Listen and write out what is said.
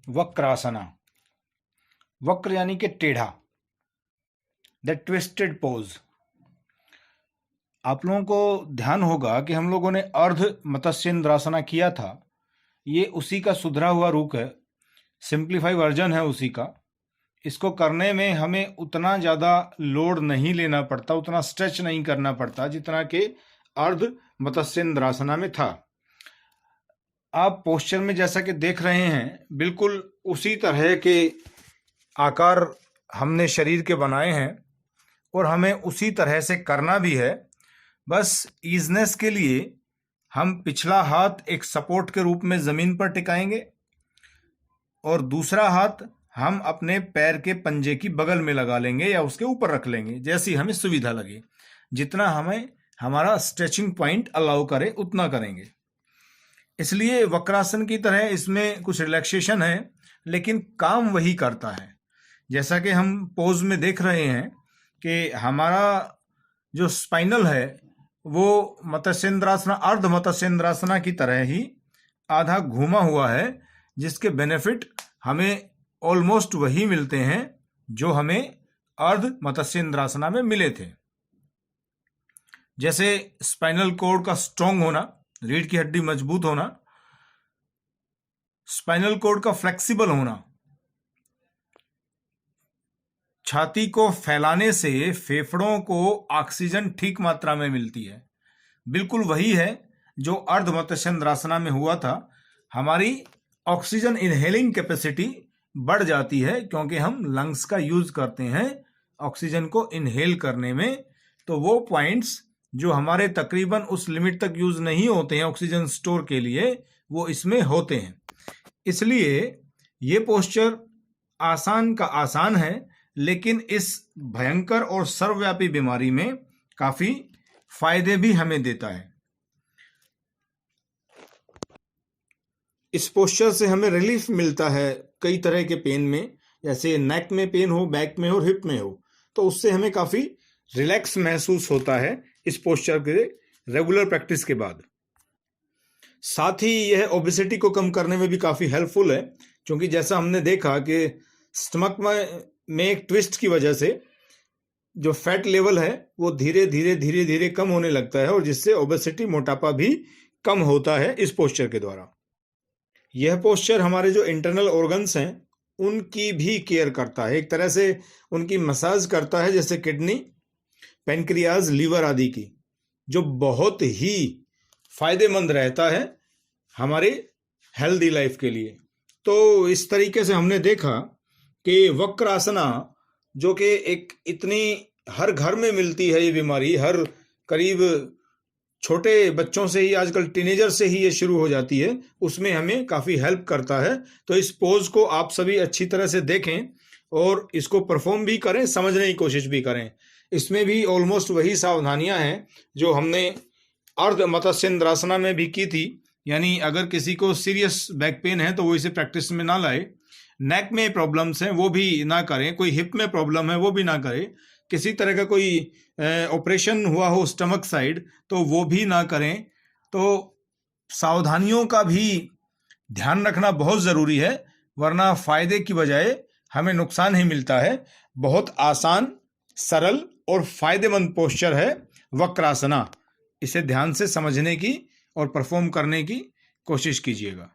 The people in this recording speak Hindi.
वक्रासना। वक्र यानी कि टेढ़ा, द ट्विस्टेड पोज। आप लोगों को ध्यान होगा कि हम लोगों ने अर्ध मत्स्येंद्रासना किया था। ये उसी का सुधरा हुआ रूप है, सिंप्लीफाई वर्जन है उसी का। इसको करने में हमें उतना ज़्यादा लोड नहीं लेना पड़ता, उतना स्ट्रेच नहीं करना पड़ता जितना कि अर्ध मत्स्येंद्रासना में था। आप पोस्चर में जैसा कि देख रहे हैं, बिल्कुल उसी तरह के आकार हमने शरीर के बनाए हैं और हमें उसी तरह से करना भी है। बस ईजनेस के लिए हम पिछला हाथ एक सपोर्ट के रूप में ज़मीन पर टिकाएंगे और दूसरा हाथ हम अपने पैर के पंजे की बगल में लगा लेंगे या उसके ऊपर रख लेंगे, जैसी हमें सुविधा लगे। जितना हमें हमारा स्ट्रेचिंग पॉइंट अलाउ करे उतना करेंगे। इसलिए वक्रासन की तरह इसमें कुछ रिलैक्सेशन है, लेकिन काम वही करता है। जैसा कि हम पोज में देख रहे हैं कि हमारा जो स्पाइनल है वो मत्स्येंद्रासना, अर्ध मत्स्येंद्रासना की तरह ही आधा घूमा हुआ है, जिसके बेनिफिट हमें ऑलमोस्ट वही मिलते हैं जो हमें अर्ध मत्स्येंद्रासना में मिले थे। जैसे स्पाइनल कॉर्ड का स्ट्रॉन्ग होना, रीढ़ की हड्डी मजबूत होना, स्पाइनल कॉर्ड का फ्लेक्सिबल होना, छाती को फैलाने से फेफड़ों को ऑक्सीजन ठीक मात्रा में मिलती है। बिल्कुल वही है जो अर्ध मत्स्येंद्रासना में हुआ था। हमारी ऑक्सीजन इनहेलिंग कैपेसिटी बढ़ जाती है क्योंकि हम लंग्स का यूज करते हैं ऑक्सीजन को इनहेल करने में। तो वो पॉइंट्स जो हमारे तकरीबन उस लिमिट तक यूज नहीं होते हैं ऑक्सीजन स्टोर के लिए, वो इसमें होते हैं। इसलिए ये पोस्चर आसान का आसान है, लेकिन इस भयंकर और सर्वव्यापी बीमारी में काफी फायदे भी हमें देता है। इस पोस्चर से हमें रिलीफ मिलता है कई तरह के पेन में, जैसे नेक में पेन हो, बैक में हो, हिप में हो, तो उससे हमें काफी रिलैक्स महसूस होता है इस पोस्चर के रेगुलर प्रैक्टिस के बाद। साथ ही यह ओबेसिटी को कम करने में भी काफी हेल्पफुल है, क्योंकि जैसा हमने देखा कि स्टमक में एक ट्विस्ट की वजह से जो फैट लेवल है वो धीरे धीरे कम होने लगता है, और जिससे ओबेसिटी, मोटापा भी कम होता है इस पोस्चर के द्वारा। यह पोस्चर हमारे जो इंटरनल ऑर्गन्स हैं उनकी भी केयर करता है, एक तरह से उनकी मसाज करता है, जैसे किडनी, पेनक्रियाज, लीवर आदि की, जो बहुत ही फायदेमंद रहता है हमारे हेल्दी लाइफ के लिए। तो इस तरीके से हमने देखा कि वक्रासना, जो कि एक इतनी हर घर में मिलती है ये बीमारी, हर करीब छोटे बच्चों से ही, आजकल टीनेजर से ही ये शुरू हो जाती है, उसमें हमें काफ़ी हेल्प करता है। तो इस पोज को आप सभी अच्छी तरह से देखें और इसको परफॉर्म भी करें, समझने की कोशिश भी करें। इसमें भी ऑलमोस्ट वही सावधानियां हैं जो हमने अर्ध मत्स्येंद्रासना में भी की थी। यानी अगर किसी को सीरियस बैक पेन है तो वो इसे प्रैक्टिस में ना लाए, नेक में प्रॉब्लम्स हैं वो भी ना करें, कोई हिप में प्रॉब्लम है वो भी ना करें, किसी तरह का कोई ऑपरेशन हुआ हो स्टमक साइड तो वो भी ना करें। तो सावधानियों का भी ध्यान रखना बहुत ज़रूरी है, वरना फ़ायदे की बजाय हमें नुकसान ही मिलता है। बहुत आसान, सरल और फ़ायदेमंद पोस्चर है वक्रासना। इसे ध्यान से समझने की और परफॉर्म करने की कोशिश कीजिएगा।